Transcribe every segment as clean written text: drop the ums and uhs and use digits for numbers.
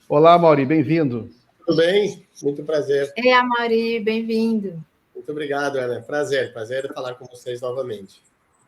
Olá, Mauri, bem-vindo. Tudo bem? Muito prazer. Ei, Amaury, bem-vindo. Muito obrigado, Ana. Prazer falar com vocês novamente.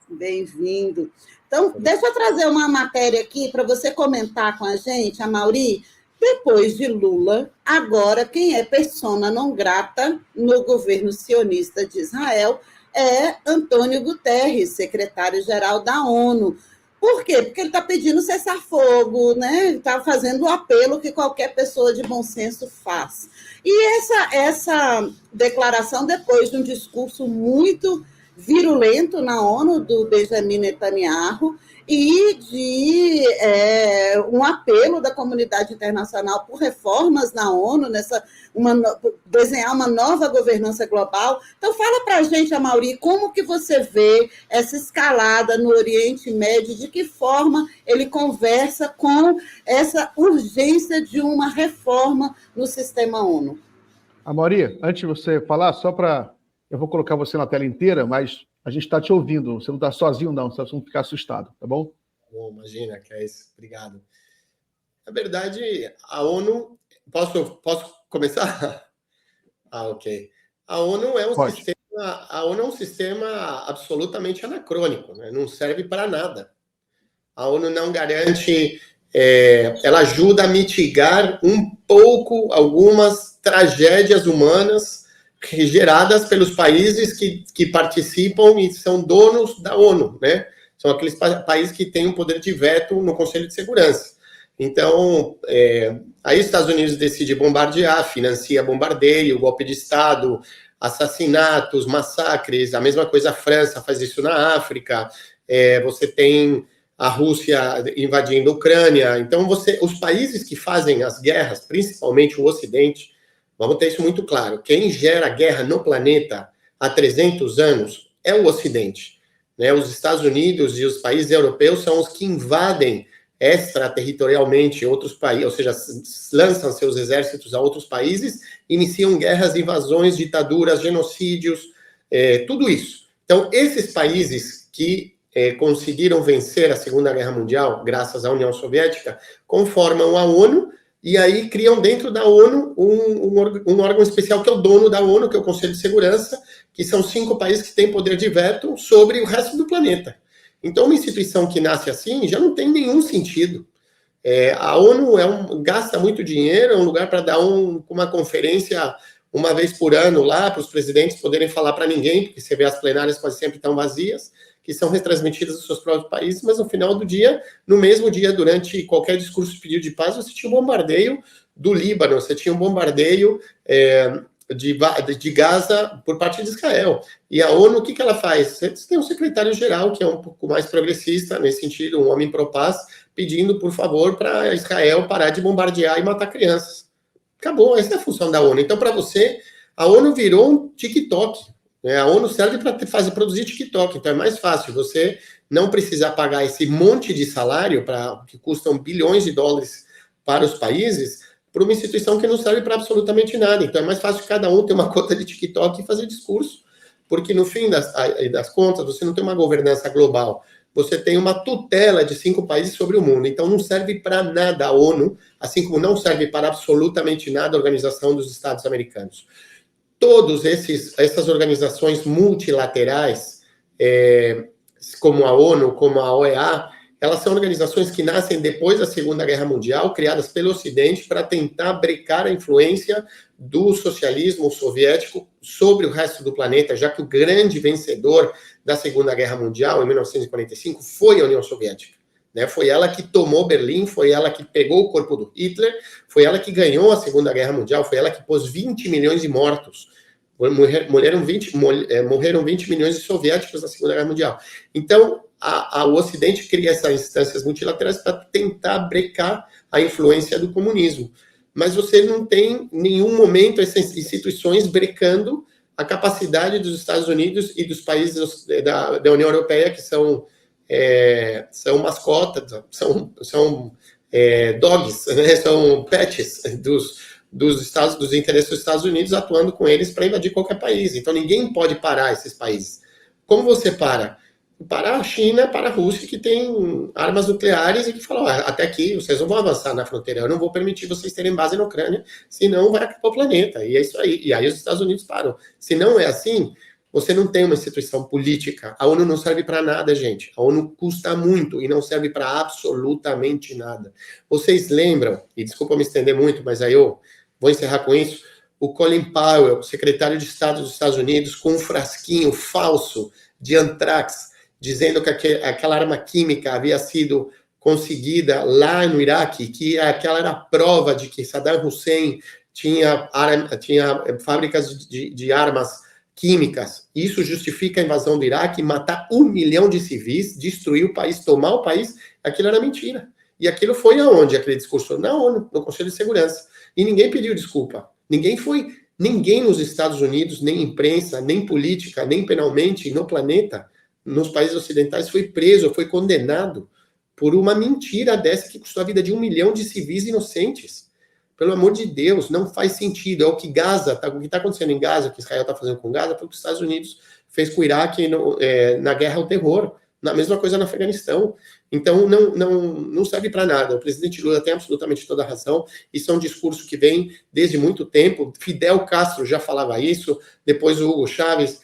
Bem-vindo. Então, deixa eu trazer uma matéria aqui para você comentar com a gente, Amaury. Depois de Lula, agora quem é persona não grata no governo sionista de Israel é Antônio Guterres, secretário-geral da ONU. Por quê? Porque ele está pedindo cessar-fogo, né? Ele está fazendo o apelo que qualquer pessoa de bom senso faz. E essa declaração, depois de um discurso muito virulento na ONU, do Benjamin Netanyahu, e de um apelo da comunidade internacional por reformas na ONU, desenhar uma nova governança global. Então, fala para a gente, Amaury, como que você vê essa escalada no Oriente Médio, de que forma ele conversa com essa urgência de uma reforma no sistema ONU? Amaury, antes de você falar, eu vou colocar você na tela inteira, mas a gente está te ouvindo. Você não está sozinho, não. Você não ficar assustado, tá bom? Bom, imagina, que é isso. Obrigado. Na verdade, a ONU... Posso começar? Ok. A ONU é um sistema absolutamente anacrônico, né? Não serve para nada. A ONU não garante... ela ajuda a mitigar um pouco algumas tragédias humanas geradas pelos países que participam e são donos da ONU, né? São aqueles países que têm um poder de veto no Conselho de Segurança. Então, aí os Estados Unidos decide bombardear, financia bombardeio, golpe de Estado, assassinatos, massacres, a mesma coisa a França faz isso na África, você tem a Rússia invadindo a Ucrânia. Então, os países que fazem as guerras, principalmente o Ocidente, vamos ter isso muito claro. Quem gera guerra no planeta há 300 anos é o Ocidente, né? Os Estados Unidos e os países europeus são os que invadem extraterritorialmente outros países, ou seja, lançam seus exércitos a outros países, iniciam guerras, invasões, ditaduras, genocídios, tudo isso. Então, esses países que conseguiram vencer a Segunda Guerra Mundial, graças à União Soviética, conformam a ONU, e aí criam dentro da ONU um órgão especial que é o dono da ONU, que é o Conselho de Segurança, que são 5 países que têm poder de veto sobre o resto do planeta. Então, uma instituição que nasce assim já não tem nenhum sentido. A ONU gasta muito dinheiro, é um lugar para dar uma conferência uma vez por ano lá, para os presidentes poderem falar para ninguém, porque você vê as plenárias quase sempre estão vazias, que são retransmitidas nos seus próprios países, mas no final do dia, no mesmo dia, durante qualquer discurso de pedido de paz, você tinha um bombardeio do Líbano, você tinha um bombardeio de Gaza por parte de Israel. E a ONU, o que ela faz? Você tem um secretário-geral, que é um pouco mais progressista, nesse sentido, um homem pró-paz, pedindo, por favor, para Israel parar de bombardear e matar crianças. Acabou, essa é a função da ONU. Então, para você, a ONU virou um TikTok. A ONU serve para produzir TikTok, então é mais fácil você não precisar pagar esse monte de salário que custam bilhões de dólares para os países, para uma instituição que não serve para absolutamente nada. Então é mais fácil cada um ter uma conta de TikTok e fazer discurso, porque no fim das contas você não tem uma governança global, você tem uma tutela de 5 países sobre o mundo, então não serve para nada a ONU, assim como não serve para absolutamente nada a Organização dos Estados Americanos. Todas essas organizações multilaterais, como a ONU, como a OEA, elas são organizações que nascem depois da Segunda Guerra Mundial, criadas pelo Ocidente para tentar brecar a influência do socialismo soviético sobre o resto do planeta, já que o grande vencedor da Segunda Guerra Mundial, em 1945, foi a União Soviética. Foi ela que tomou Berlim, foi ela que pegou o corpo do Hitler, ela que ganhou a Segunda Guerra Mundial, foi ela que pôs 20 milhões de mortos. Morreram 20 milhões de soviéticos na Segunda Guerra Mundial. Então, o Ocidente cria essas instâncias multilaterais para tentar brecar a influência do comunismo. Mas você não tem em nenhum momento essas instituições brecando a capacidade dos Estados Unidos e dos países da União Europeia, que são mascotas, são dogs, né? São pets dos interesses dos Estados Unidos, atuando com eles para invadir qualquer país. Então ninguém pode parar esses países. Como você para? para a China, para a Rússia, que tem armas nucleares e que falou, até aqui vocês não vão avançar na fronteira, eu não vou permitir vocês terem base na Ucrânia, senão vai acabar o planeta. E é isso aí. E aí os Estados Unidos param. Se não é assim, você não tem uma instituição política. A ONU não serve para nada, gente. A ONU custa muito e não serve para absolutamente nada. Vocês lembram, e desculpa me estender muito, mas aí eu vou encerrar com isso, o Colin Powell, secretário de Estado dos Estados Unidos, com um frasquinho falso de antrax, dizendo que aquela arma química havia sido conseguida lá no Iraque, que aquela era a prova de que Saddam Hussein tinha fábricas de armas químicas. Isso justifica a invasão do Iraque, matar 1 milhão de civis, destruir o país, tomar o país. Aquilo era mentira. E aquilo foi aonde, aquele discurso? Na ONU, no Conselho de Segurança. E ninguém pediu desculpa. Ninguém nos Estados Unidos, nem imprensa, nem política, nem penalmente, no planeta, nos países ocidentais, foi preso, foi condenado por uma mentira dessa que custou a vida de 1 milhão de civis inocentes. Pelo amor de Deus, não faz sentido. É o que o que está acontecendo em Gaza, o que Israel está fazendo com Gaza, foi o que os Estados Unidos fez com o Iraque na guerra ao terror. Na mesma coisa no Afeganistão. Então, não serve para nada. O presidente Lula tem absolutamente toda a razão. Isso é um discurso que vem desde muito tempo. Fidel Castro já falava isso, depois o Hugo Chávez,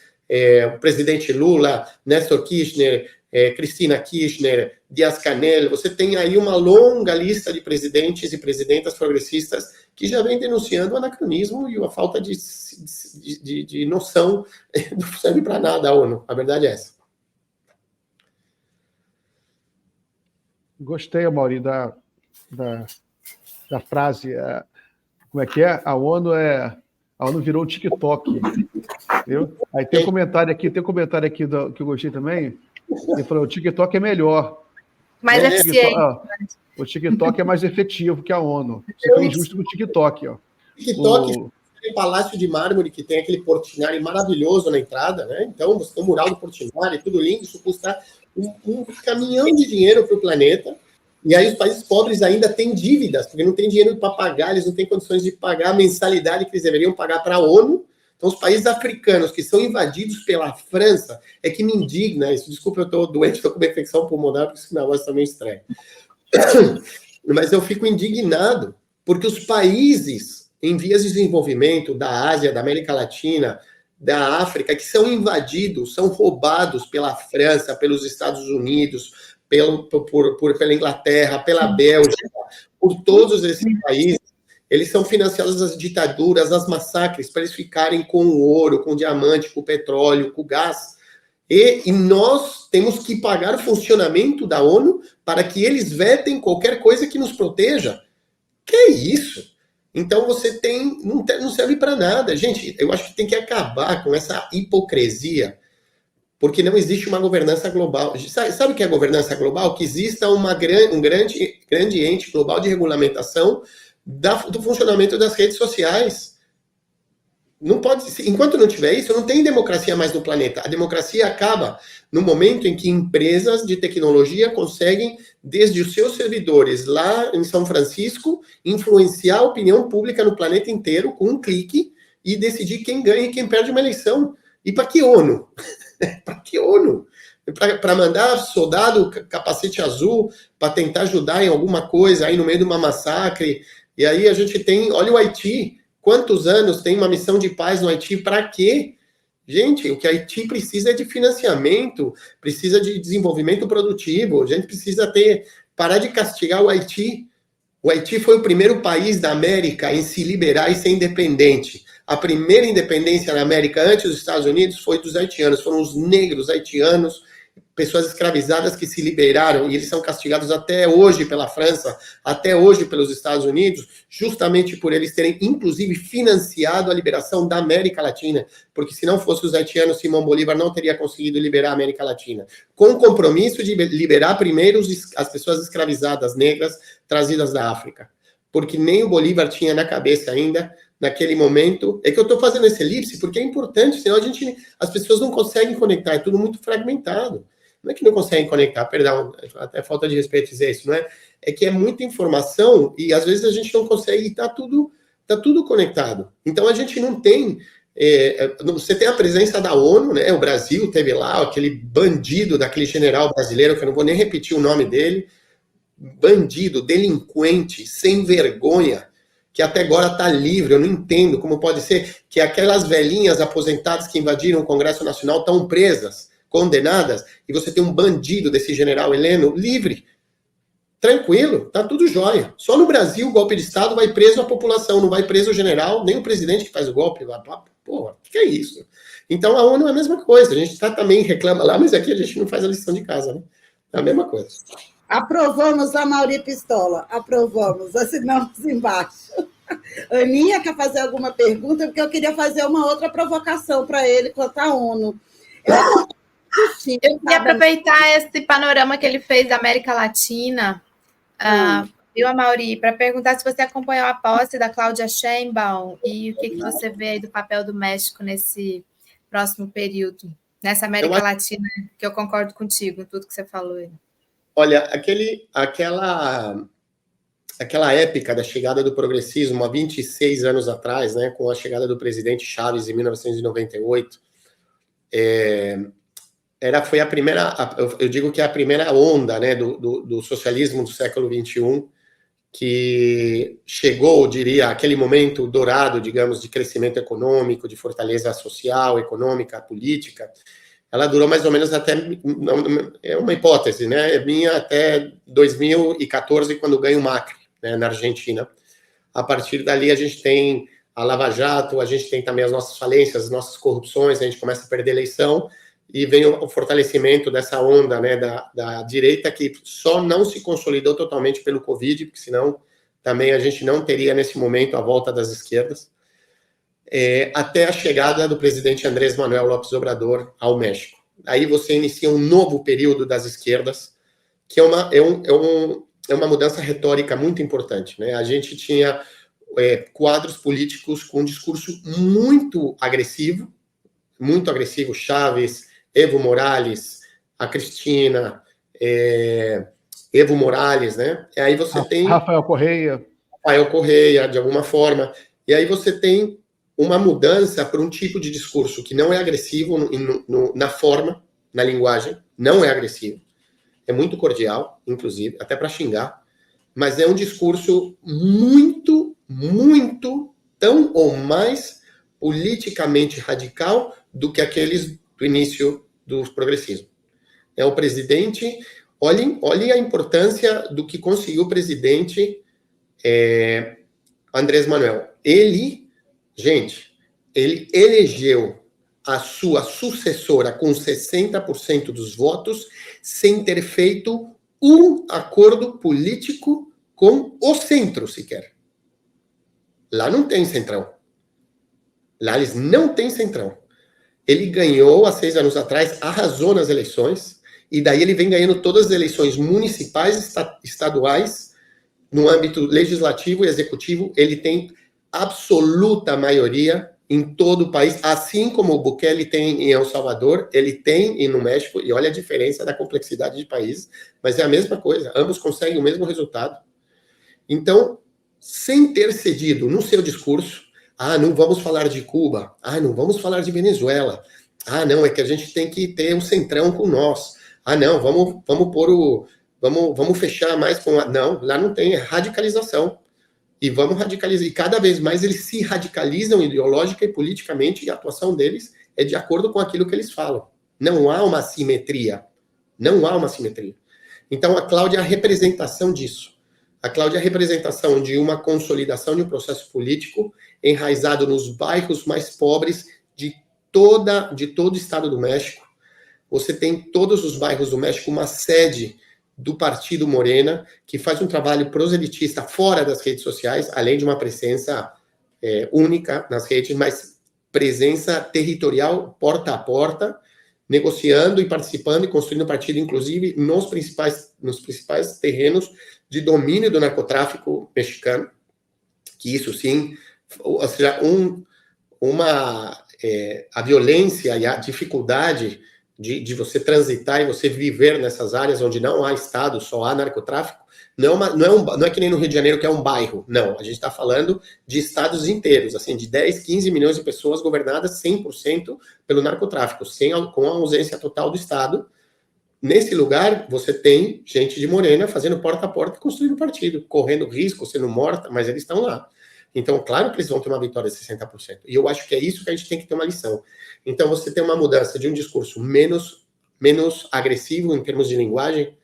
o presidente Lula, Néstor Kirchner, Cristina Kirchner, Dias-Canel. Você tem aí uma longa lista de presidentes e presidentas progressistas que já vem denunciando o anacronismo e a falta de noção. Não serve para nada a ONU. A verdade é essa. Gostei, Amaury, da frase. Como é que é? A ONU virou o TikTok. Viu? Aí tem um comentário aqui que eu gostei também. Ele falou: o TikTok é melhor. Mais eficiente. O TikTok é mais efetivo que a ONU. Você foi injusto no TikTok. Ó. TikTok tem Palácio de Mármore, que tem aquele Portinari maravilhoso na entrada, né? Então, você tem o mural do Portinari, tudo lindo, isso custa um caminhão de dinheiro para o planeta. E aí os países pobres ainda têm dívidas, porque não tem dinheiro para pagar, eles não têm condições de pagar a mensalidade que eles deveriam pagar para a ONU. Então, os países africanos que são invadidos pela França, é que me indigna isso. Desculpa, eu estou doente, estou com uma infecção pulmonar, porque minha voz também estranha. Mas eu fico indignado, porque os países em vias de desenvolvimento da Ásia, da América Latina, da África, que são invadidos, são roubados pela França, pelos Estados Unidos, pela Inglaterra, pela Bélgica, por todos esses países, eles são financiados as ditaduras, as massacres, para eles ficarem com o ouro, com o diamante, com o petróleo, com o gás. E nós temos que pagar o funcionamento da ONU para que eles vetem qualquer coisa que nos proteja. Que é isso? Então você não serve para nada. Gente, eu acho que tem que acabar com essa hipocrisia, porque não existe uma governança global. Sabe o que é governança global? Que exista um grande ente global de regulamentação do funcionamento das redes sociais. Não pode, enquanto não tiver isso, não tem democracia mais no planeta. A democracia acaba no momento em que empresas de tecnologia conseguem, desde os seus servidores lá em São Francisco, influenciar a opinião pública no planeta inteiro com um clique e decidir quem ganha e quem perde uma eleição. E para que ONU? Para que ONU? Para mandar soldado capacete azul para tentar ajudar em alguma coisa aí no meio de uma massacre. E aí a gente tem, olha o Haiti. Quantos anos tem uma missão de paz no Haiti? Para quê? Gente, o que a Haiti precisa é de financiamento, precisa de desenvolvimento produtivo, a gente precisa parar de castigar o Haiti. O Haiti foi o primeiro país da América em se liberar e ser independente. A primeira independência na América antes dos Estados Unidos foi dos haitianos, foram os negros haitianos, pessoas escravizadas que se liberaram, e eles são castigados até hoje pela França, até hoje pelos Estados Unidos, justamente por eles terem, inclusive, financiado a liberação da América Latina, porque se não fosse os haitianos, Simão Bolívar não teria conseguido liberar a América Latina, com o compromisso de liberar primeiro as pessoas escravizadas negras trazidas da África, porque nem o Bolívar tinha na cabeça ainda, naquele momento. É que eu estou fazendo esse elipse porque é importante, senão as pessoas não conseguem conectar, é tudo muito fragmentado. Não é que não conseguem conectar, perdão, até falta de respeito dizer isso, não é? É que é muita informação e às vezes a gente não consegue, tá tudo conectado. Então a gente não tem Você tem a presença da ONU, né? O Brasil teve lá aquele bandido daquele general brasileiro, que eu não vou nem repetir o nome dele, bandido, delinquente, sem vergonha, que até agora está livre. Eu não entendo como pode ser que aquelas velhinhas aposentadas que invadiram o Congresso Nacional estão presas, condenadas, e você tem um bandido desse general Heleno livre. Tranquilo, tá tudo jóia. Só no Brasil o golpe de Estado vai preso a população, não vai preso o general, nem o presidente que faz o golpe. Porra, o que é isso? Então a ONU é a mesma coisa. A gente também reclama lá, mas aqui a gente não faz a lição de casa, né? É a mesma coisa. Aprovamos a Mauri Pistola, aprovamos, assinamos embaixo. Aninha quer fazer alguma pergunta? Porque eu queria fazer uma outra provocação para ele quanto à ONU. Eu queria aproveitar esse panorama que ele fez da América Latina, viu, Amaury, para perguntar se você acompanhou a posse da Cláudia Sheinbaum e o que você vê aí do papel do México nesse próximo período, nessa América Latina, que eu concordo contigo em tudo que você falou aí. Olha, aquela época da chegada do progressismo, há 26 anos atrás, né, com a chegada do presidente Chávez em 1998, foi a primeira, eu digo que é a primeira onda, né, do socialismo do século XXI, que chegou, eu diria, aquele momento dourado, digamos, de crescimento econômico, de fortaleza social, econômica, política. Ela durou mais ou menos até, é uma hipótese, né, minha, até 2014, quando ganha o Macri, né, na Argentina. A partir dali a gente tem a Lava Jato, a gente tem também as nossas falências, as nossas corrupções, a gente começa a perder a eleição, e vem o fortalecimento dessa onda, né, da direita, que só não se consolidou totalmente pelo Covid, porque senão também a gente não teria nesse momento a volta das esquerdas, até a chegada do presidente Andrés Manuel López Obrador ao México. Aí você inicia um novo período das esquerdas, que é uma mudança retórica muito importante, né? A gente tinha quadros políticos com um discurso muito agressivo, Chávez, Evo Morales, a Cristina, Evo Morales, né? E aí você tem... Rafael Correia, de alguma forma. E aí você tem uma mudança para um tipo de discurso que não é agressivo na forma, na linguagem, não é agressivo. É muito cordial, inclusive, até para xingar, mas é um discurso muito, muito, tão ou mais politicamente radical do que aqueles do início do progressismo. É o presidente, olhem a importância do que conseguiu o presidente Andrés Manuel. Ele elegeu a sua sucessora com 60% dos votos, sem ter feito um acordo político com o centro sequer. Lá não tem centrão. Lá eles não têm centrão. Ele ganhou há 6 anos atrás, arrasou nas eleições, e daí ele vem ganhando todas as eleições municipais, estaduais, no âmbito legislativo e executivo. Ele tem absoluta maioria em todo o país, assim como o Bukele tem em El Salvador, ele tem no México, e olha a diferença da complexidade de países, mas é a mesma coisa, ambos conseguem o mesmo resultado. Então, sem ter cedido no seu discurso, não vamos falar de Cuba, não vamos falar de Venezuela, não, é que a gente tem que ter um centrão com nós, não, vamos fechar mais com... Não, lá não tem, é radicalização. E vamos radicalizar. E cada vez mais eles se radicalizam ideológica e politicamente, e a atuação deles é de acordo com aquilo que eles falam. Não há uma simetria. Não há uma simetria. Então, a Cláudia é a representação disso. A Cláudia é a representação de uma consolidação de um processo político enraizado nos bairros mais pobres de todo o estado do México. Você tem em todos os bairros do México uma sede do Partido Morena, que faz um trabalho proselitista fora das redes sociais, além de uma presença única nas redes, mas presença territorial, porta a porta, negociando e participando e construindo partido, inclusive, nos principais terrenos de domínio do narcotráfico mexicano, que isso sim, ou seja, a violência e a dificuldade de você transitar e você viver nessas áreas onde não há Estado, só há narcotráfico, Não é que nem no Rio de Janeiro, que é um bairro. Não, a gente está falando de estados inteiros, assim, de 10, 15 milhões de pessoas governadas 100% pelo narcotráfico, com a ausência total do Estado. Nesse lugar, você tem gente de Morena fazendo porta a porta, construindo partido, correndo risco, sendo morta, mas eles estão lá. Então, claro que eles vão ter uma vitória de 60%. E eu acho que é isso que a gente tem que ter uma lição. Então, você tem uma mudança de um discurso menos agressivo em termos de linguagem,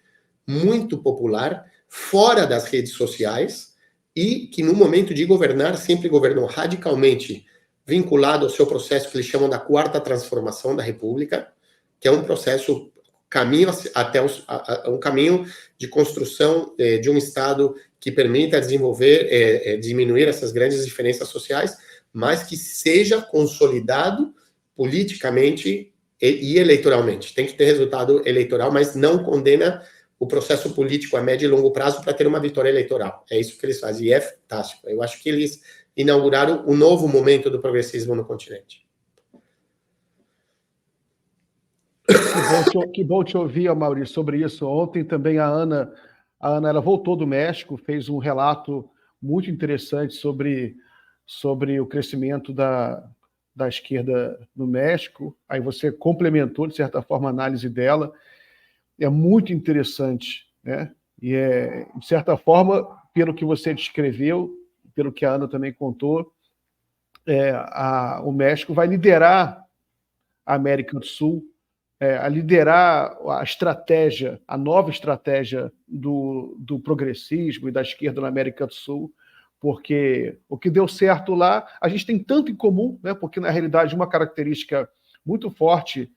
muito popular, fora das redes sociais, e que no momento de governar, sempre governou radicalmente vinculado ao seu processo que eles chamam da quarta transformação da República, que é um processo, um caminho de construção de um Estado que permita desenvolver, diminuir essas grandes diferenças sociais, mas que seja consolidado politicamente e eleitoralmente. Tem que ter resultado eleitoral, mas não condena o processo político a médio e longo prazo para ter uma vitória eleitoral. É isso que eles fazem, e é fantástico. Eu acho que eles inauguraram um novo momento do progressismo no continente. Que bom te ouvir, Maurício, sobre isso. Ontem também a Ana ela voltou do México, fez um relato muito interessante sobre o crescimento da esquerda no México. Aí você complementou, de certa forma, a análise dela. É muito interessante, né? E, de certa forma, pelo que você descreveu, pelo que a Ana também contou, o México vai liderar a América do Sul, a liderar a estratégia, a nova estratégia do progressismo e da esquerda na América do Sul, porque o que deu certo lá, a gente tem tanto em comum, né? Porque, na realidade, uma característica muito forte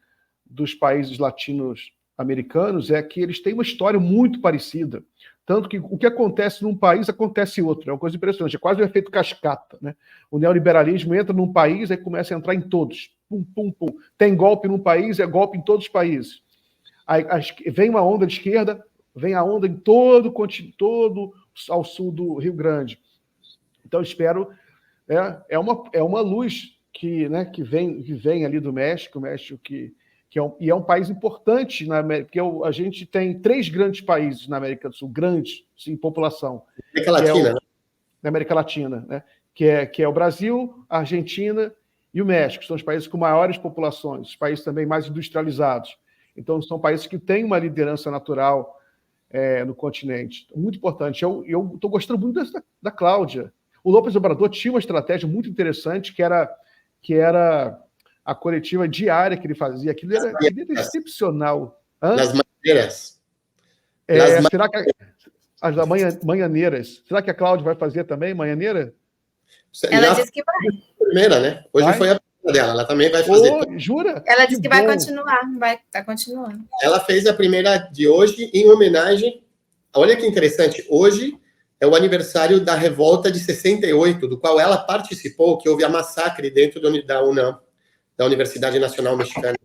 dos países latino-americanos é que eles têm uma história muito parecida. Tanto que o que acontece num país acontece em outro. É uma coisa impressionante, é quase um efeito cascata, né? O neoliberalismo entra num país e começa a entrar em todos. Pum, pum, pum. Tem golpe num país, é golpe em todos os países. Aí, vem uma onda de esquerda, vem a onda em todo ao sul do Rio Grande. Então, espero... É uma luz que vem ali do México, e é um país importante na América, porque a gente tem 3 grandes países na América do Sul, grandes em população. América Latina, né? Na América Latina, né? Que é o Brasil, a Argentina e o México, são os países com maiores populações, os países também mais industrializados. Então, são países que têm uma liderança natural no continente. Muito importante. Eu estou gostando muito da Cláudia. O López Obrador tinha uma estratégia muito interessante, que era a coletiva diária que ele fazia. Aquilo era excepcional. Nas maneiras. Será que as manhaneiras? Será que a Cláudia vai fazer também manhaneira? Ela disse que vai. Primeira, né? Hoje foi a primeira dela. Ela também vai fazer. Jura? Ela disse que vai continuar. Vai estar continuando. Ela fez a primeira de hoje em homenagem. Olha que interessante. Hoje é o aniversário da revolta de 68, do qual ela participou, que houve a massacre dentro da UNAM, da Universidade Nacional Mexicana.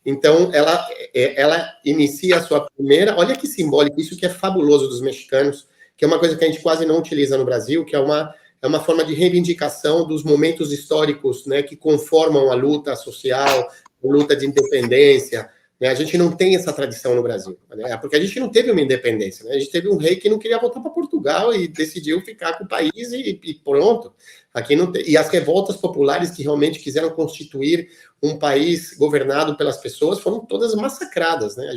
Então, ela inicia a sua primeira... Olha que simbólico, isso que é fabuloso dos mexicanos, que é uma coisa que a gente quase não utiliza no Brasil, que é uma forma de reivindicação dos momentos históricos, né, que conformam a luta social, a luta de independência. Né? A gente não tem essa tradição no Brasil, né? Porque a gente não teve uma independência. Né? A gente teve um rei que não queria voltar para Portugal e decidiu ficar com o país e pronto. Aqui não tem. E as revoltas populares que realmente quiseram constituir um país governado pelas pessoas foram todas massacradas. Né?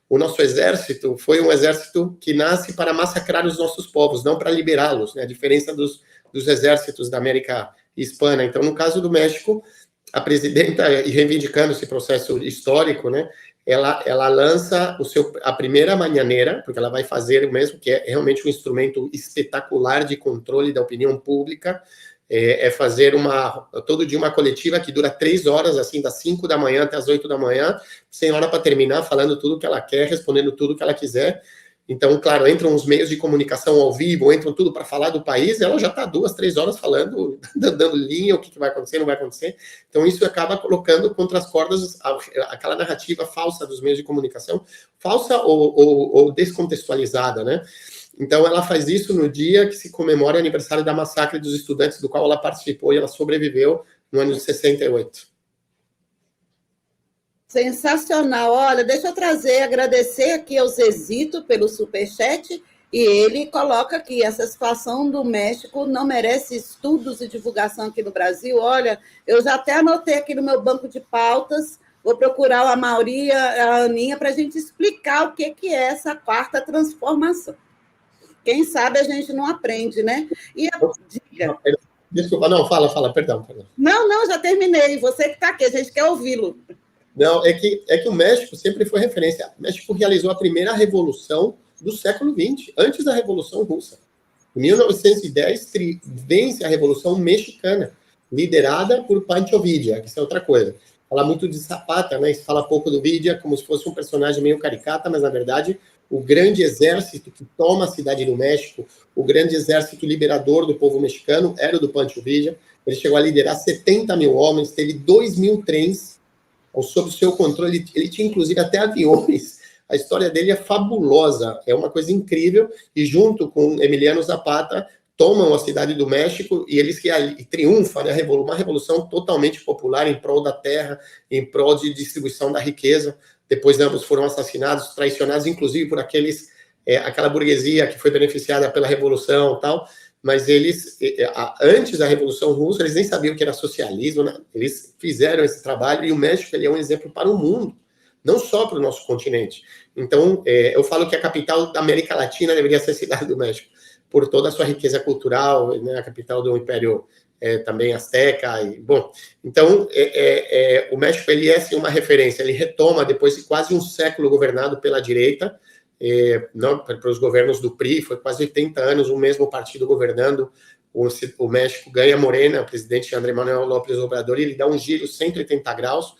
O nosso exército foi um exército que nasce para massacrar os nossos povos, não para liberá-los. Né? A diferença dos exércitos da América Hispana. Então, no caso do México, a presidenta, e reivindicando esse processo histórico, né, ela lança a primeira manhaneira, porque ela vai fazer o mesmo, que é realmente um instrumento espetacular de controle da opinião pública, fazer todo dia uma coletiva que dura 3 horas, assim, das 5 da manhã até as 8 da manhã, sem hora para terminar, falando tudo que ela quer, respondendo tudo que ela quiser. Então, claro, entram os meios de comunicação ao vivo, entram tudo para falar do país, ela já está 2, 3 horas falando, dando linha, o que vai acontecer, não vai acontecer. Então, isso acaba colocando contra as cordas aquela narrativa falsa dos meios de comunicação, falsa ou descontextualizada, né? Então, ela faz isso no dia que se comemora o aniversário da massacre dos estudantes, do qual ela participou e ela sobreviveu no ano de 68. Sensacional. Olha, deixa eu agradecer aqui ao Zezito pelo superchat E ele coloca que essa situação do México não merece estudos e divulgação aqui no Brasil. Olha, eu já até anotei aqui no meu banco de pautas, vou procurar o Amaury e a Aninha para a gente explicar o que é essa quarta transformação. Quem sabe a gente não aprende, né? E diga. Desculpa, não, fala, perdão. Não, já terminei. Você que está aqui, a gente quer ouvi-lo. Não, é que o México sempre foi referência. O México realizou a primeira revolução do século XX, antes da Revolução Russa. Em 1910, vence a Revolução Mexicana, liderada por Pancho Villa, que isso é outra coisa. Fala muito de Zapata, né? Se fala pouco do Villa como se fosse um personagem meio caricata, mas, na verdade, o grande exército que toma a cidade do México, o grande exército liberador do povo mexicano, era o do Pancho Villa. Ele chegou a liderar 70 mil homens, teve 2 mil trens sob o seu controle. Ele tinha, inclusive, até aviões. A história dele é fabulosa, é uma coisa incrível, e junto com Emiliano Zapata, tomam a cidade do México, e eles triunfam, né? Uma revolução totalmente popular em prol da terra, em prol de distribuição da riqueza. Depois ambos foram assassinados, traicionados, inclusive por aquela burguesia que foi beneficiada pela revolução e tal, mas eles, antes da Revolução Russa, eles nem sabiam o que era socialismo, né? Eles fizeram esse trabalho, e o México ele é um exemplo para o mundo, não só para o nosso continente. Então, eu falo que a capital da América Latina deveria ser a cidade do México, por toda a sua riqueza cultural, né, a capital do Império também azteca. Então, o México ele é assim, uma referência, ele retoma, depois de quase um século governado pela direita, não, para os governos do PRI, foi quase 80 anos o mesmo partido governando, o México ganha Morena, o presidente Andrés Manuel López Obrador, e ele dá um giro 180 graus,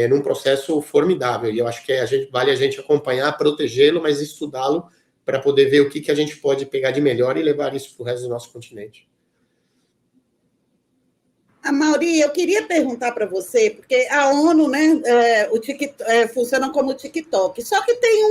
num processo formidável, e eu acho que vale a gente acompanhar, protegê-lo, mas estudá-lo para poder ver o que a gente pode pegar de melhor e levar isso para o resto do nosso continente. Amaury, eu queria perguntar para você, porque a ONU, né, funciona como o TikTok, só que tem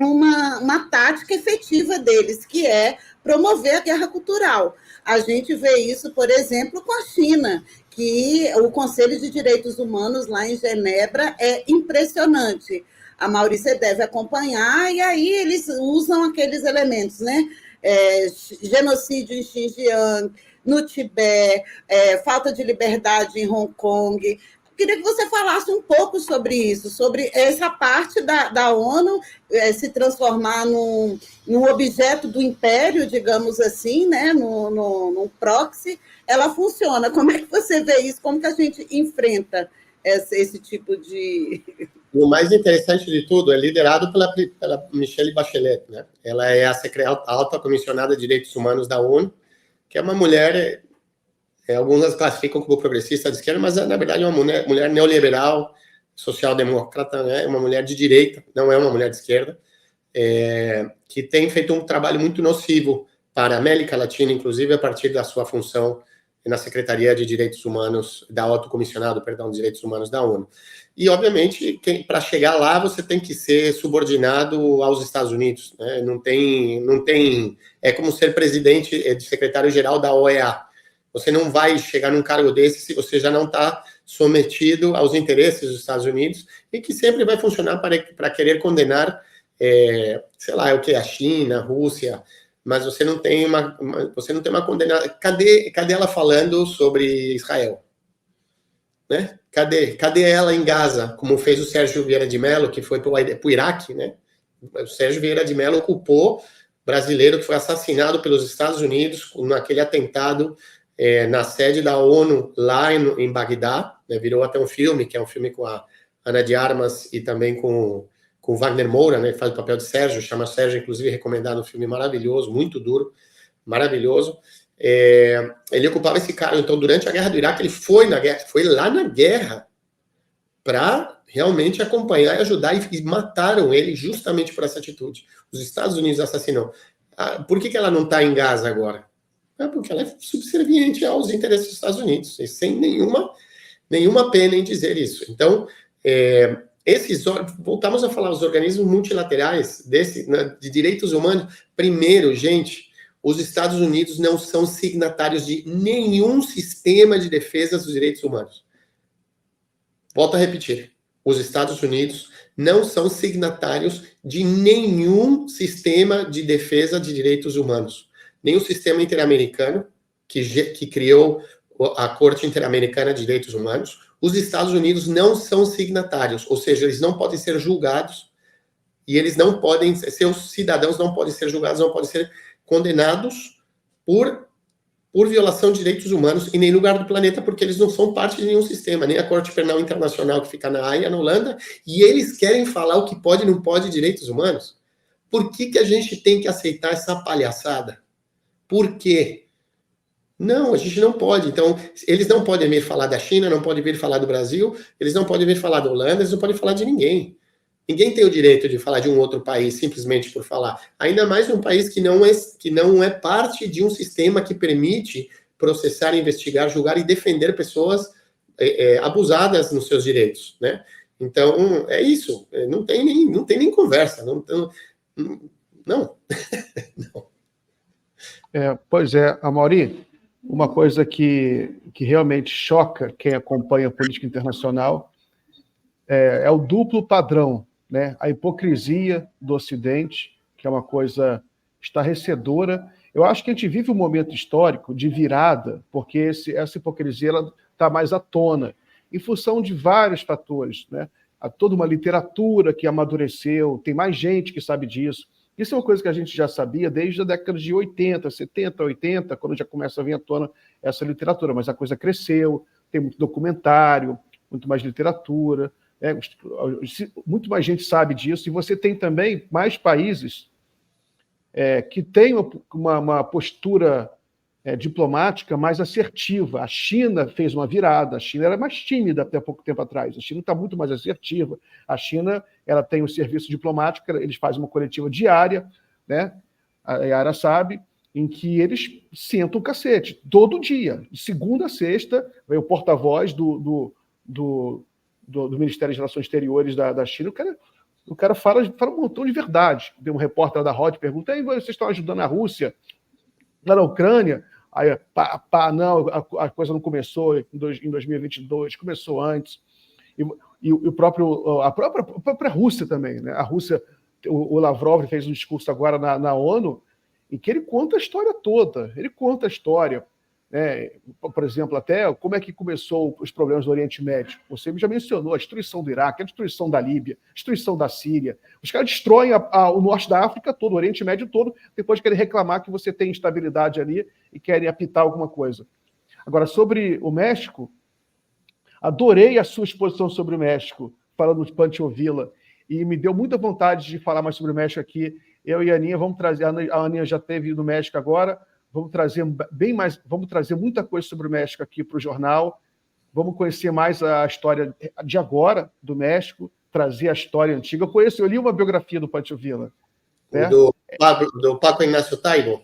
uma tática efetiva deles, que é promover a guerra cultural. A gente vê isso, por exemplo, com a China, que o Conselho de Direitos Humanos lá em Genebra é impressionante. A Maurícia deve acompanhar, e aí eles usam aqueles elementos, né? Genocídio em Xinjiang, no Tibete, falta de liberdade em Hong Kong. Queria que você falasse um pouco sobre isso, sobre essa parte da ONU se transformar num objeto do império, digamos assim, né? num proxy. Ela funciona. Como é que você vê isso? Como que a gente enfrenta esse tipo de... O mais interessante de tudo é liderado pela Michelle Bachelet, né? Ela é a alta comissionada de direitos humanos da ONU, que é uma mulher, algumas classificam como progressista de esquerda, mas na verdade é uma mulher neoliberal, social-democrata, né? Uma mulher de direita, não é uma mulher de esquerda, que tem feito um trabalho muito nocivo para a América Latina, inclusive a partir da sua função na Secretaria de Direitos Humanos, da Alto Comissionado, de Direitos Humanos da ONU. E, obviamente, para chegar lá, você tem que ser subordinado aos Estados Unidos, né? Não tem... É como ser presidente de secretário-geral da OEA. Você não vai chegar num cargo desse se você já não está sometido aos interesses dos Estados Unidos, e que sempre vai funcionar para querer condenar, sei lá, a China, a Rússia, mas você não tem uma condena. Cadê ela falando sobre Israel? Né? Cadê ela em Gaza, como fez o Sérgio Vieira de Mello, que foi para o Iraque, né? O Sérgio Vieira de Mello culpou brasileiro que foi assassinado pelos Estados Unidos naquele atentado na sede da ONU lá em Bagdá, né? Virou até um filme, que é um filme com a Ana de Armas e também com o Wagner Moura, né? Que faz o papel de Sérgio, chama Sérgio, inclusive recomendado, um filme maravilhoso, muito duro, maravilhoso. Ele ocupava esse cargo. Então, durante a guerra do Iraque, ele foi lá na guerra para realmente acompanhar e ajudar, e mataram ele justamente por essa atitude. Os Estados Unidos assassinam. Por que ela não está em Gaza agora? Porque ela é subserviente aos interesses dos Estados Unidos, e sem nenhuma pena em dizer isso. Então, voltamos a falar, os organismos multilaterais de direitos humanos. Primeiro, gente, os Estados Unidos não são signatários de nenhum sistema de defesa dos direitos humanos. Volto a repetir. Os Estados Unidos não são signatários de nenhum sistema de defesa de direitos humanos. Nenhum sistema interamericano que criou a Corte Interamericana de Direitos Humanos. Os Estados Unidos não são signatários, ou seja, eles não podem ser julgados e eles não podem, seus cidadãos não podem ser julgados, não podem ser condenados por violação de direitos humanos em nenhum lugar do planeta, porque eles não são parte de nenhum sistema, nem a Corte Penal Internacional que fica na Haia, na Holanda, e eles querem falar o que pode e não pode de direitos humanos. Por que a gente tem que aceitar essa palhaçada? Por quê? Não, a gente não pode. Então, eles não podem vir falar da China, não podem vir falar do Brasil, eles não podem vir falar da Holanda, eles não podem falar de ninguém. Ninguém tem o direito de falar de um outro país simplesmente por falar. Ainda mais um país que não é parte de um sistema que permite processar, investigar, julgar e defender pessoas abusadas nos seus direitos, né? Então, é isso. Não tem nem conversa. Não. Não. Pois é, Amaury, uma coisa que realmente choca quem acompanha a política internacional é o duplo padrão, né? A hipocrisia do Ocidente, que é uma coisa estarrecedora. Eu acho que a gente vive um momento histórico de virada, porque essa hipocrisia está mais à tona, em função de vários fatores, né? Há toda uma literatura que amadureceu, tem mais gente que sabe disso. Isso é uma coisa que a gente já sabia desde a década de 80, 70, 80, quando já começa a vir à tona essa literatura, mas a coisa cresceu, tem muito documentário, muito mais literatura, muito mais gente sabe disso, e você tem também mais países que têm uma postura diplomática mais assertiva. A China fez uma virada, a China era mais tímida até pouco tempo atrás, a China está muito mais assertiva, a China ela tem um serviço diplomático, eles fazem uma coletiva diária, né? A Yara sabe, em que eles sentam o cacete, todo dia, de segunda a sexta, vem o porta-voz do Ministério das Relações Exteriores da China, o cara fala um montão de verdade. Tem um repórter da ROD pergunta: vocês estão ajudando a Rússia lá na Ucrânia? Aí, não, a coisa não começou em 2022, começou antes. E a própria Rússia também, né? A Rússia, o Lavrov fez um discurso agora na ONU, em que ele conta a história toda, né? Por exemplo, até como é que começou os problemas do Oriente Médio. Você já mencionou a destruição do Iraque, a destruição da Líbia, a destruição da Síria. Os caras destroem o norte da África todo, o Oriente Médio todo, depois querem reclamar que você tem instabilidade ali e querem apitar alguma coisa. Agora, sobre o México, adorei a sua exposição sobre o México, falando de Pancho Villa, e me deu muita vontade de falar mais sobre o México aqui. Eu e a Aninha vamos trazer, a Aninha já esteve no México agora, vamos trazer muita coisa sobre o México aqui para o jornal, vamos conhecer mais a história de agora do México, trazer a história antiga. Eu li uma biografia do Pancho Villa. Né? Do Paco Ignacio Taibo?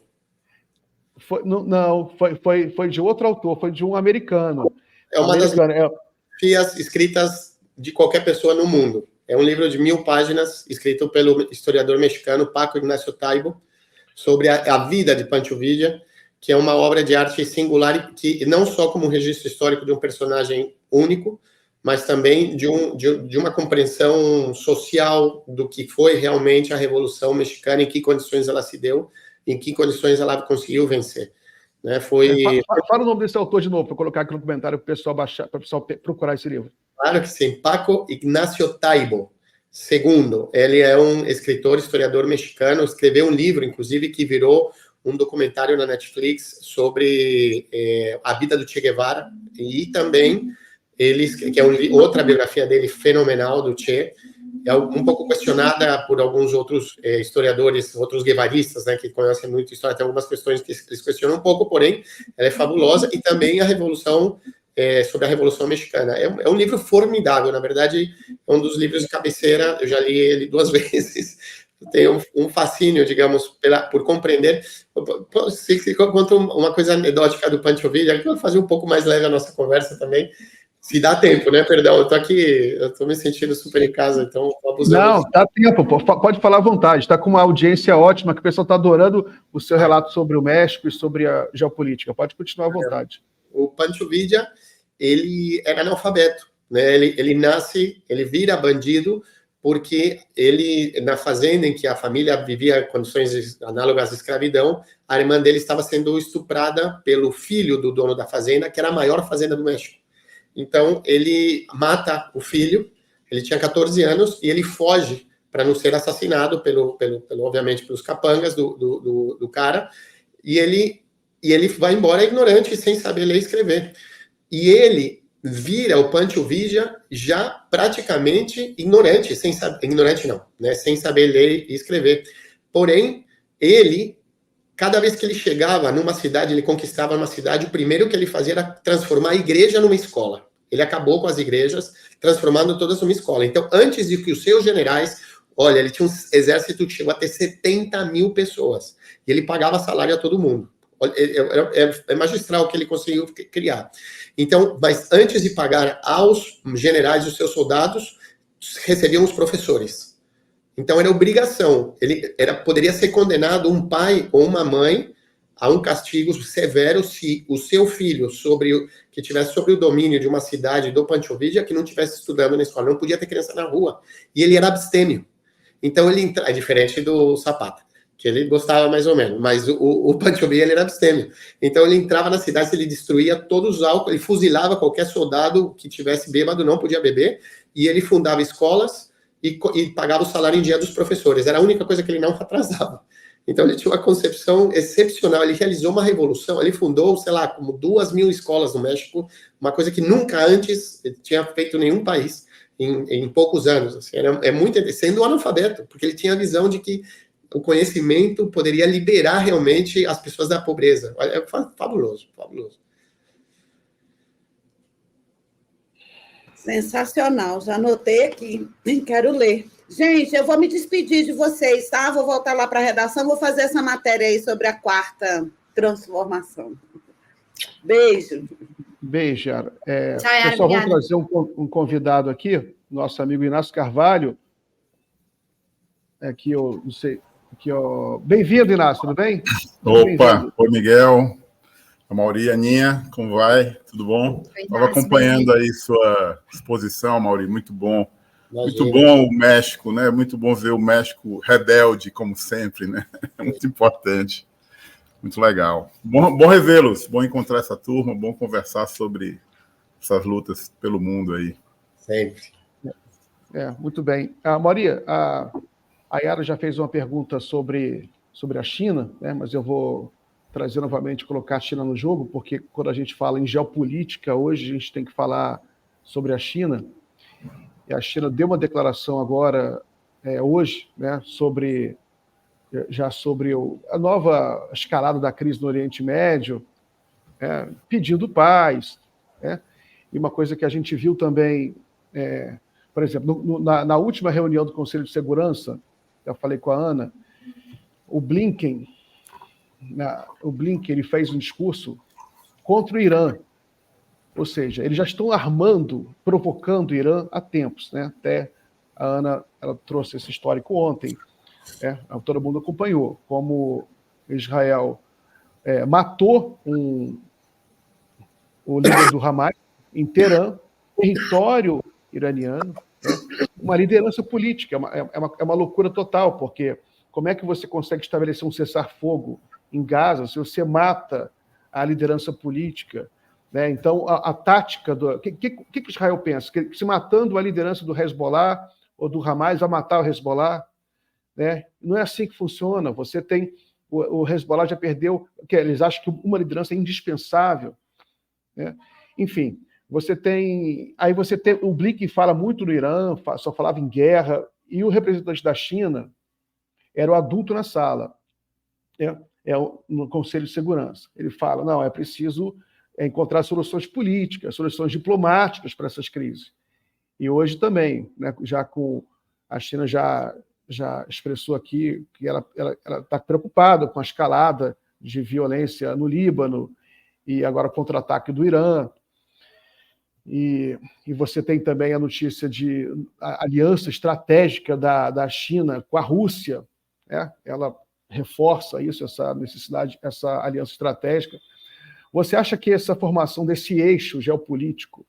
Foi de outro autor, foi de um americano. É uma das biografias escritas de qualquer pessoa no mundo. É um livro de 1000 páginas, escrito pelo historiador mexicano Paco Ignacio Taibo, sobre a vida de Pancho Villa, que é uma obra de arte singular, que não só como um registro histórico de um personagem único, mas também de uma compreensão social do que foi realmente a Revolução Mexicana, em que condições ela se deu, em que condições ela conseguiu vencer. Né? Fala o nome desse autor de novo, para colocar aqui no comentário para o pessoal baixar, para o pessoal procurar esse livro. Claro que sim, Paco Ignacio Taibo. Segundo, ele é um escritor, historiador mexicano, escreveu um livro, inclusive, que virou um documentário na Netflix sobre a vida do Che Guevara, e também, que é outra biografia dele fenomenal, do Che, é um pouco questionada por alguns outros historiadores, outros guevaristas, né, que conhecem muito a história, tem algumas questões que eles questionam um pouco, porém, ela é fabulosa, e também a Revolução sobre a Revolução Mexicana. É um livro formidável, na verdade, é um dos livros de cabeceira, eu já li ele 2 vezes, tenho um fascínio, digamos, por compreender. Se conta uma coisa anedótica do Pancho Villa, que vai fazer um pouco mais leve a nossa conversa também, se dá tempo, né? Perdão, eu tô aqui, eu tô me sentindo super em casa, então tô abusando. Não, dá tempo, pode falar à vontade, está com uma audiência ótima, que o pessoal está adorando o seu relato sobre o México e sobre a geopolítica, pode continuar à vontade. O Pancho Villa, ele era analfabeto, né? Ele nasce, ele vira bandido porque ele, na fazenda em que a família vivia em condições análogas à escravidão, a irmã dele estava sendo estuprada pelo filho do dono da fazenda, que era a maior fazenda do México. Então, ele mata o filho, ele tinha 14 anos, e ele foge para não ser assassinado, obviamente, pelos capangas do cara, e ele vai embora ignorante, sem saber ler e escrever. E ele vira o Pancho Villa já praticamente ignorante, sem saber ler e escrever. Porém, ele, cada vez que ele chegava numa cidade, ele conquistava uma cidade, o primeiro que ele fazia era transformar a igreja numa escola. Ele acabou com as igrejas, transformando todas numa escola. Então, antes de que os seus generais... Olha, ele tinha um exército que chegou a ter 70 mil pessoas. E ele pagava salário a todo mundo. É magistral o que ele conseguiu criar. Então, mas antes de pagar aos generais e os seus soldados, recebiam os professores. Então, era obrigação. Poderia ser condenado um pai ou uma mãe a um castigo severo se o seu filho, que tivesse sob o domínio de uma cidade do Pancho Villa, que não estivesse estudando na escola. Não podia ter criança na rua. E ele era abstêmio. Então, é diferente do Zapata, que ele gostava mais ou menos, mas o Pancho Villa, ele era abstêmio. Então, ele entrava na cidade, ele destruía todos os álcool, ele fuzilava qualquer soldado que tivesse bêbado, não podia beber, e ele fundava escolas e pagava o salário em dia dos professores. Era a única coisa que ele não atrasava. Então, ele tinha uma concepção excepcional, ele realizou uma revolução, ele fundou, sei lá, como 2.000 escolas no México, uma coisa que nunca antes tinha feito nenhum país. Em poucos anos, assim, é muito sendo analfabeto, porque ele tinha a visão de que o conhecimento poderia liberar realmente as pessoas da pobreza. É fabuloso, fabuloso. Sensacional, já anotei aqui, quero ler. Gente, eu vou me despedir de vocês, tá? Vou voltar lá para a redação, vou fazer essa matéria aí sobre a 4ª transformação. Beijo. Beijo, Yara. Pessoal, vamos trazer um convidado aqui, nosso amigo Inácio Carvalho. Aqui, eu não sei. Bem-vindo, Inácio, tudo bem? Opa, oi, Miguel, a Mauri, Aninha, como vai? Tudo bom? Estava acompanhando aí sua exposição, Mauri, muito bom. Muito bom o México, né? Muito bom ver o México rebelde, como sempre, né? É muito importante. Muito legal. Bom revê-los, bom encontrar essa turma, bom conversar sobre essas lutas pelo mundo aí. Sempre. Muito bem. Maria, a Yara já fez uma pergunta sobre a China, né, mas eu vou trazer novamente, colocar a China no jogo, porque quando a gente fala em geopolítica, hoje a gente tem que falar sobre a China. E a China deu uma declaração agora, hoje, né, sobre a nova escalada da crise no Oriente Médio, pedindo paz. E uma coisa que a gente viu também, por exemplo, na última reunião do Conselho de Segurança, eu falei com a Ana, o Blinken ele fez um discurso contra o Irã. Ou seja, eles já estão provocando o Irã há tempos. Né? Até a Ana ela trouxe esse histórico ontem. Todo mundo acompanhou como Israel matou o líder do Hamas em Teherã, território iraniano, uma liderança política, é uma loucura total, porque como é que você consegue estabelecer um cessar-fogo em Gaza se você mata a liderança política? Né? Então, a tática do... O que Israel pensa? Que se matando a liderança do Hezbollah ou do Hamas vai matar o Hezbollah? Né? Não é assim que funciona. Você tem... O Hezbollah já perdeu... Eles acham que uma liderança é indispensável. Né? Enfim, você tem... Aí você tem... O Blinken fala muito no Irã, só falava em guerra, e o representante da China era o adulto na sala, no Conselho de Segurança. Ele fala, não, é preciso encontrar soluções políticas, soluções diplomáticas para essas crises. E hoje também, né, já com a China já expressou aqui que ela está preocupada com a escalada de violência no Líbano e agora contra-ataque do Irã. E você tem também a notícia de aliança estratégica da China com a Rússia. Ela reforça isso, essa necessidade, essa aliança estratégica. Você acha que essa formação desse eixo geopolítico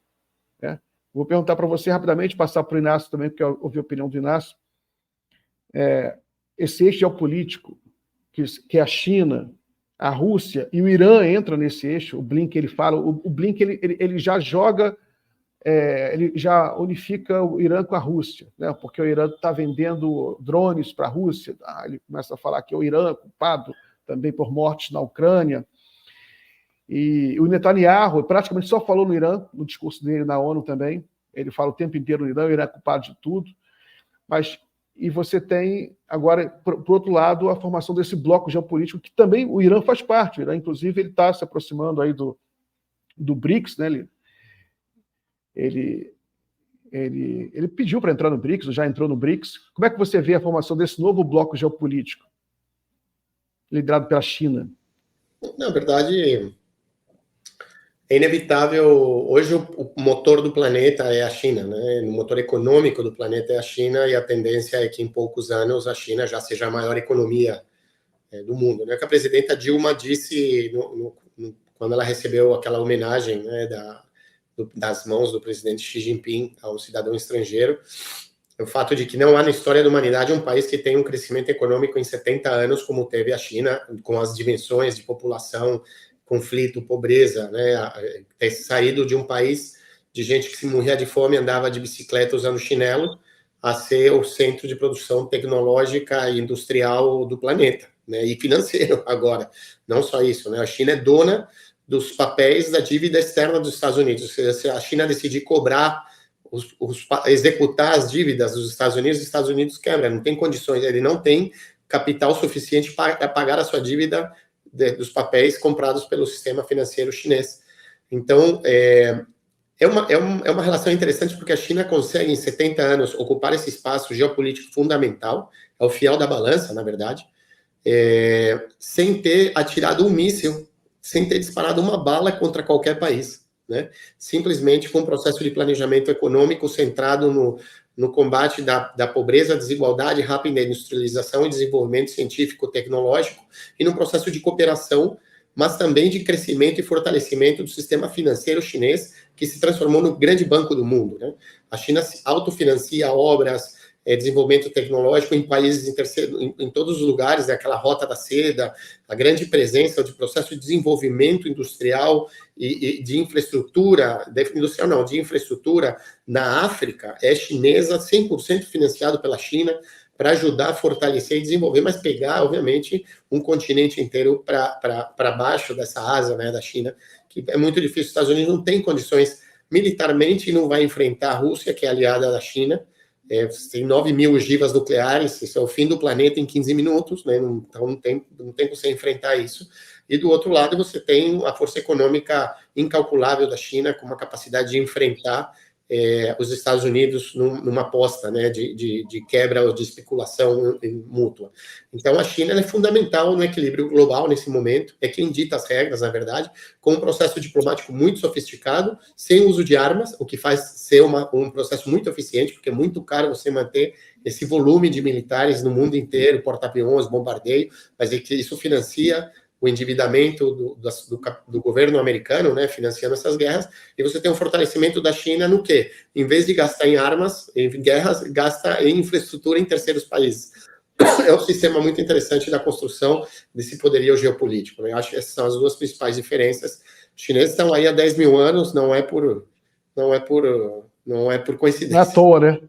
Vou perguntar para você rapidamente, passar para o Inácio também, porque eu ouvi a opinião do Inácio. Esse eixo geopolítico, que é a China, a Rússia e o Irã entra nesse eixo, o Blinken ele fala, o Blinken ele já joga, ele já unifica o Irã com a Rússia, né? Porque o Irã está vendendo drones para a Rússia, ele começa a falar que é o Irã culpado também por mortes na Ucrânia. E o Netanyahu praticamente só falou no Irã, no discurso dele na ONU também. Ele fala o tempo inteiro no Irã, o Irã é culpado de tudo. E você tem, agora, por outro lado, a formação desse bloco geopolítico, que também o Irã faz parte. O Irã, inclusive, ele está se aproximando aí do BRICS, né? Ele pediu para entrar no BRICS, já entrou no BRICS. Como é que você vê a formação desse novo bloco geopolítico, liderado pela China? Na verdade, é inevitável. Hoje o motor do planeta é a China, né? O motor econômico do planeta é a China, e a tendência é que em poucos anos a China já seja a maior economia do mundo, né? Que a presidenta Dilma disse quando ela recebeu aquela homenagem, né, das mãos do presidente Xi Jinping a um cidadão estrangeiro, o fato de que não há na história da humanidade um país que tem um crescimento econômico em 70 anos como teve a China, com as dimensões de população, conflito, pobreza, né? Ter saído de um país de gente que se morria de fome, andava de bicicleta usando chinelo, a ser o centro de produção tecnológica e industrial do planeta, né? E financeiro agora. Não só isso, né? A China é dona dos papéis da dívida externa dos Estados Unidos. Se a China decidir cobrar, executar as dívidas dos Estados Unidos quebra, não tem condições, ele não tem capital suficiente para pagar a sua dívida dos papéis comprados pelo sistema financeiro chinês. Então, é uma relação interessante, porque a China consegue, em 70 anos, ocupar esse espaço geopolítico fundamental, é o fiel da balança, na verdade, sem ter atirado um míssil, sem ter disparado uma bala contra qualquer país, né? Simplesmente com um processo de planejamento econômico centrado no combate da pobreza, desigualdade, rápida industrialização e desenvolvimento científico-tecnológico, e num processo de cooperação, mas também de crescimento e fortalecimento do sistema financeiro chinês, que se transformou no grande banco do mundo, né? A China se autofinancia obras, desenvolvimento tecnológico em países em todos os lugares, né? Aquela rota da seda, a grande presença de processo de desenvolvimento industrial e de infraestrutura, de infraestrutura na África, é chinesa, 100% financiado pela China, para ajudar a fortalecer e desenvolver, mas pegar, obviamente, um continente inteiro para baixo dessa asa, né, da China, que é muito difícil. Os Estados Unidos não tem condições militarmente, e não vai enfrentar a Rússia, que é aliada da China. Tem 9 mil ogivas nucleares, isso é o fim do planeta em 15 minutos, né? Então não tem como você enfrentar isso. E do outro lado você tem a força econômica incalculável da China, com uma capacidade de enfrentar os Estados Unidos numa aposta, né, de quebra ou de especulação mútua. Então a China é fundamental no equilíbrio global nesse momento, é quem dita as regras, na verdade, com um processo diplomático muito sofisticado, sem uso de armas, o que faz ser um processo muito eficiente, porque é muito caro você manter esse volume de militares no mundo inteiro, porta-aviões, bombardeio, mas é que isso financia o endividamento do governo americano, né, financiando essas guerras, e você tem um fortalecimento da China no quê? Em vez de gastar em armas, em guerras, gasta em infraestrutura em terceiros países. É um sistema muito interessante da construção desse poderio geopolítico, né? Eu acho que essas são as duas principais diferenças. Os chineses estão aí há 10 mil anos, não é por coincidência. Não é à toa, né?